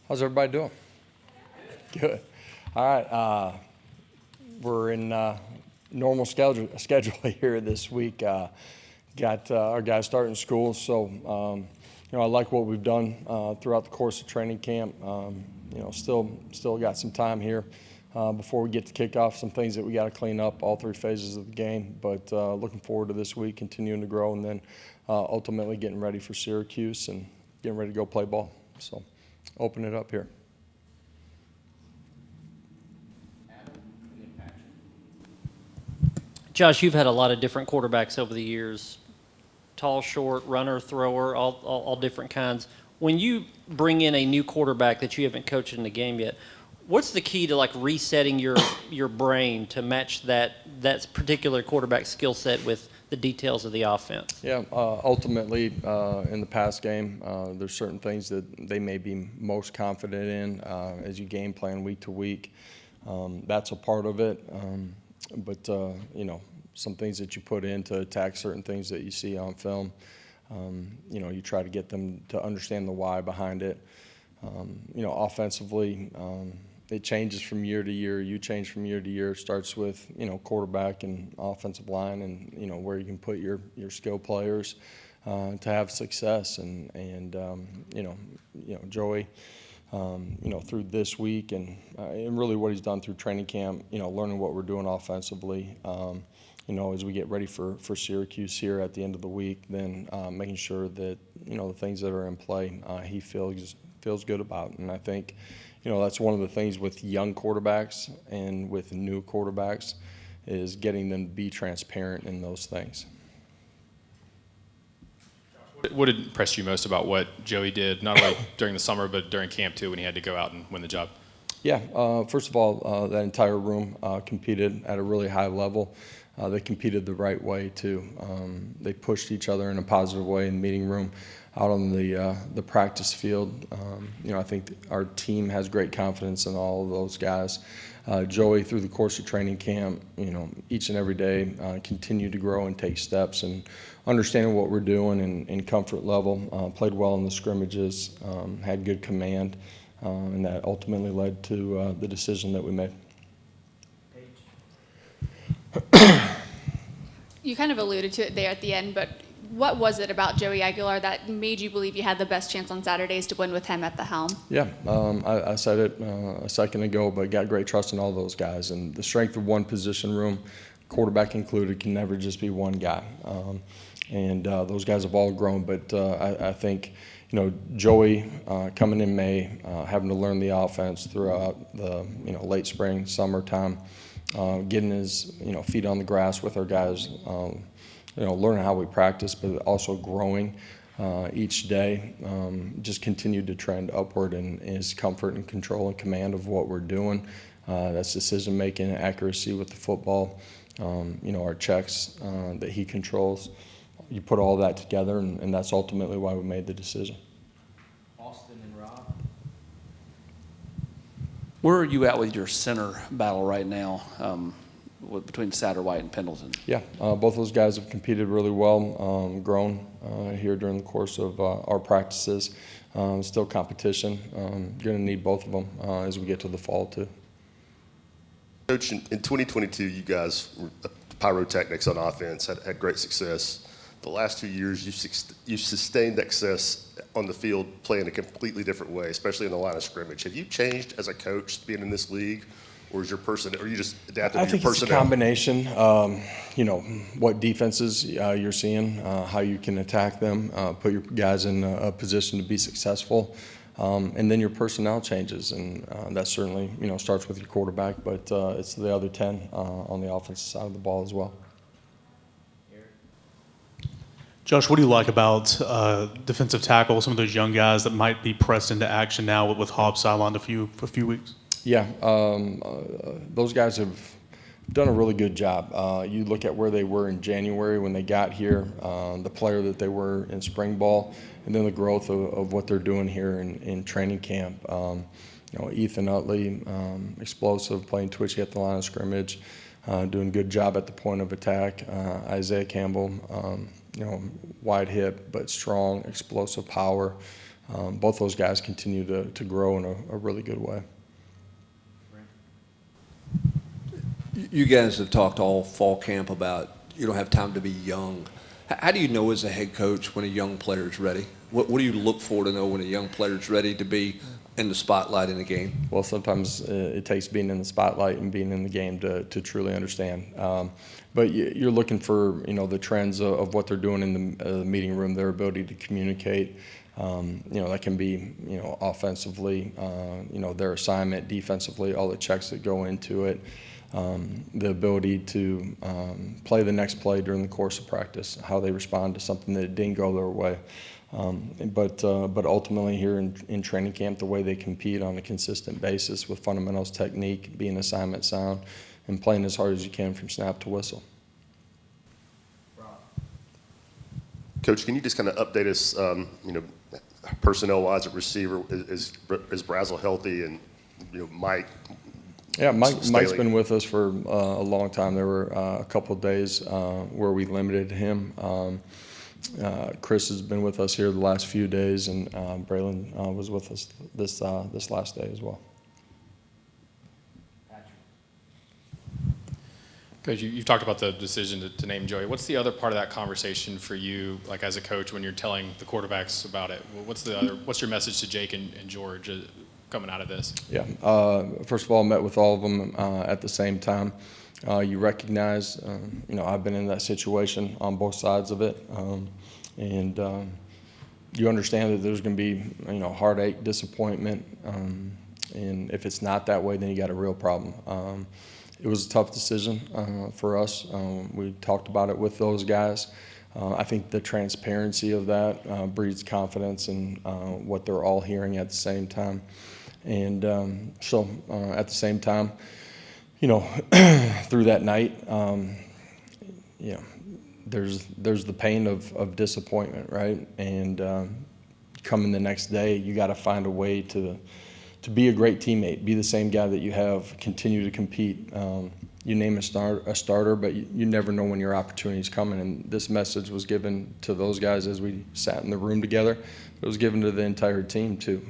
How's everybody doing? Good. All right. We're in normal schedule here this week. Got our guys starting school, so I like what we've done throughout the course of training camp. Still got some time here before we get to kickoff. Some things that we got to clean up, all three phases of the game. But looking forward to this week, continuing to grow, and then ultimately getting ready for Syracuse and getting ready to go play ball. So, open it up here. Josh, you've had a lot of different quarterbacks over the years, tall, short, runner, thrower, all different kinds. When you bring in a new quarterback that you haven't coached in the game yet, what's the key to like resetting your brain to match that particular quarterback skill set with the details of the offense? Yeah, ultimately, in the pass game, there's certain things that they may be most confident in as you game plan week to week. That's a part of it. But some things that you put in to attack certain things that you see on film, you try to get them to understand the why behind it. Offensively, it changes from year to year. You change from year to year. It starts with, quarterback and offensive line and, where you can put your skill players to have success. And Joey, through this week and really what he's done through training camp, learning what we're doing offensively, as we get ready for Syracuse here at the end of the week, then making sure that, the things that are in play he feels good about. And I think, that's one of the things with young quarterbacks and with new quarterbacks is getting them to be transparent in those things. What impressed you most about what Joey did, not only during the summer, but during camp too, when he had to go out and win the job? Yeah, first of all, that entire room competed at a really high level. They competed the right way too. They pushed each other in a positive way in the meeting room, out on the practice field. I think our team has great confidence in all of those guys. Joey, through the course of training camp, each and every day continued to grow and take steps and understanding what we're doing and comfort level. Played well in the scrimmages, had good command, and that ultimately led to the decision that we made. You kind of alluded to it there at the end, but what was it about Joey Aguilar that made you believe you had the best chance on Saturdays to win with him at the helm? Yeah, I said it a second ago, but got great trust in all those guys. And the strength of one position room, quarterback included, can never just be one guy. Those guys have all grown, but I think, Joey coming in May, having to learn the offense throughout the late spring, summertime, getting his feet on the grass with our guys, learning how we practice, but also growing each day. Just continued to trend upward in his comfort and control and command of what we're doing. That's decision making, accuracy with the football. Our checks that he controls. You put all that together, and that's ultimately why we made the decision. Austin and Rob, where are you at with your center battle right now between Satterwhite and Pendleton? Yeah, both those guys have competed really well, grown here during the course of our practices. Still competition. Going to need both of them as we get to the fall too. Coach, in 2022, you guys were pyrotechnics on offense, had great success. The last 2 years, you've sustained success on the field playing a completely different way, especially in the line of scrimmage. Have you changed as a coach being in this league, or is your person, or you just adapted to your personnel? I think it's a combination. What defenses you're seeing, how you can attack them, put your guys in a position to be successful, and then your personnel changes, and that certainly starts with your quarterback, but it's the other 10 on the offensive side of the ball as well. Josh, what do you like about defensive tackle, some of those young guys that might be pressed into action now with Heupel sidelined for a few weeks? Yeah, those guys have done a really good job. You look at where they were in January when they got here, the player that they were in spring ball, and then the growth of what they're doing here in training camp. Ethan Utley, explosive, playing twitchy at the line of scrimmage, doing a good job at the point of attack. Isaiah Campbell, wide hip but strong, explosive power. both those guys continue to grow in a really good way. You guys have talked all fall camp about you don't have time to be young. How do you know as a head coach when a young player is ready? What do you look for to know when a young player is ready to be in the spotlight in a game? Well, sometimes it takes being in the spotlight and being in the game to truly understand. But you're looking for the trends of what they're doing in the meeting room, their ability to communicate. That can be offensively, their assignment, defensively, all the checks that go into it. The ability to play the next play during the course of practice, how they respond to something that didn't go their way. But ultimately here in training camp, the way they compete on a consistent basis with fundamentals, technique, being assignment sound, and playing as hard as you can from snap to whistle. Coach, can you just kind of update us, personnel-wise at receiver? Is Brazel healthy, and Mike? Yeah, Mike's Staley. been with us for a long time. There were a couple of days where we limited him. Chris has been with us here the last few days, and Braylon was with us this last day as well. Coach, you've talked about the decision to name Joey. What's the other part of that conversation for you, like as a coach, when you're telling the quarterbacks about it? What's your message to Jake and George coming out of this? Yeah. First of all, I met with all of them at the same time. You recognize, I've been in that situation on both sides of it, and you understand that there's going to be, heartache, disappointment, and if it's not that way, then you got a real problem. It was a tough decision for us. We talked about it with those guys. I think the transparency of that breeds confidence in what they're all hearing at the same time. And so at the same time, through that night, there's the pain of disappointment, right? And coming the next day, you got to find a way to be a great teammate, be the same guy that you have, continue to compete. You name a starter, but you never know when your opportunity is coming. And this message was given to those guys as we sat in the room together. It was given to the entire team too.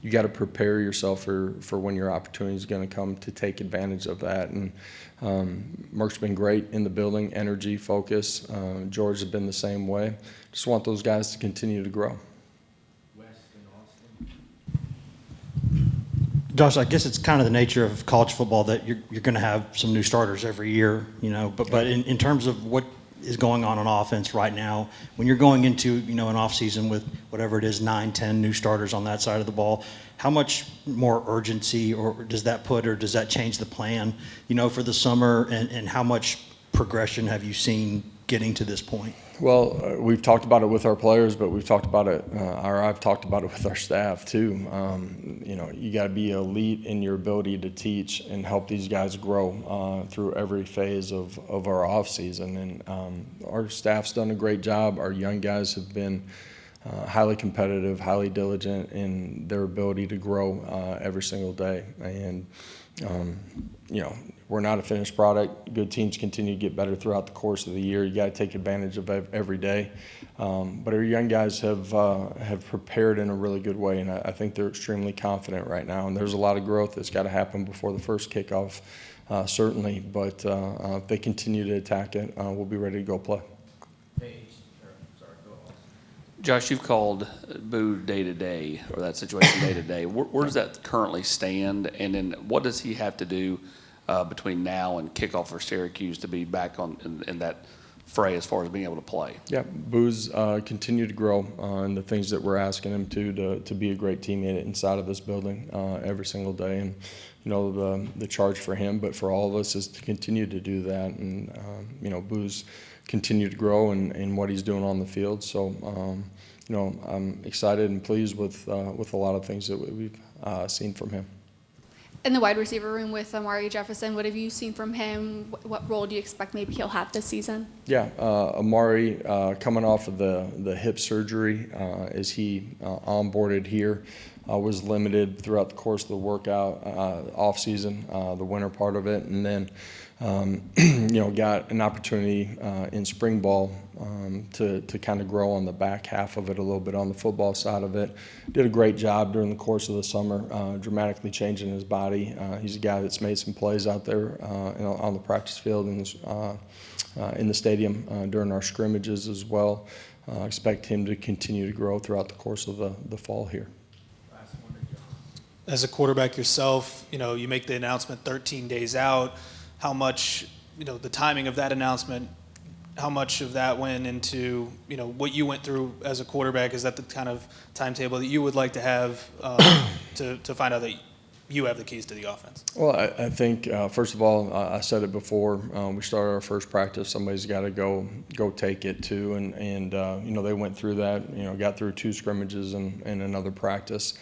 You got to prepare yourself for when your opportunity is going to come to take advantage of that. And Merck's been great in the building, energy, focus. George has been the same way. Just want those guys to continue to grow. Josh, I guess it's kind of the nature of college football that you're going to have some new starters every year, But in terms of what is going on offense right now, when you're going into an off season with whatever it is, 9, 10 new starters on that side of the ball, how much more urgency or does that put, or does that change the plan, for the summer, and how much progression have you seen getting to this point? Well, we've talked about it with our players, but we've talked about it, or I've talked about it with our staff too. You got to be elite in your ability to teach and help these guys grow through every phase of our off season. And our staff's done a great job. Our young guys have been highly competitive, highly diligent in their ability to grow every single day. And we're not a finished product. Good teams continue to get better throughout the course of the year. You got to take advantage of every day. But our young guys have prepared in a really good way, and I think they're extremely confident right now. And there's a lot of growth that's got to happen before the first kickoff, certainly. But if they continue to attack it, we'll be ready to go play. Josh, you've called Boo day-to-day, or that situation day-to-day. Where does that currently stand? And then what does he have to do between now and kickoff for Syracuse to be back in that fray as far as being able to play? Yeah, Boo's continue to grow in the things that we're asking him to be a great teammate inside of this building every single day. And, the charge for him, but for all of us, is to continue to do that. And, Boo's continue to grow in what he's doing on the field. So, I'm excited and pleased with a lot of things that we've seen from him. In the wide receiver room with Amari Jefferson, what have you seen from him? What role do you expect maybe he'll have this season? Yeah, Amari coming off of the hip surgery as he onboarded here. was limited throughout the course of the workout off season, the winter part of it, and then got an opportunity in spring ball to kind of grow on the back half of it a little bit on the football side of it. Did a great job during the course of the summer, dramatically changing his body. He's a guy that's made some plays out there on the practice field and in the stadium during our scrimmages as well. Expect him to continue to grow throughout the course of the fall here. As a quarterback yourself, you make the announcement 13 days out. How much, the timing of that announcement, how much of that went into, what you went through as a quarterback? Is that the kind of timetable that you would like to have to find out that you have the keys to the offense? Well, I think, first of all, I said it before, we started our first practice, somebody's got to go take it too, and they went through that, got through 2 scrimmages and another practice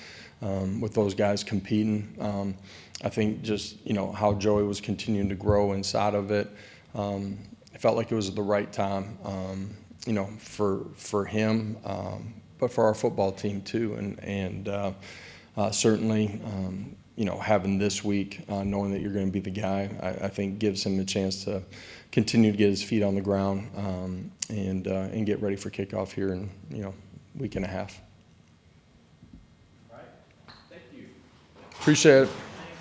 with those guys competing. I think just, how Joey was continuing to grow inside of it, it felt like it was the right time, for him, but for our football team too, and certainly, having this week, knowing that you're going to be the guy, I think gives him a chance to continue to get his feet on the ground and get ready for kickoff here in week and a half. All right. Thank you. Appreciate it.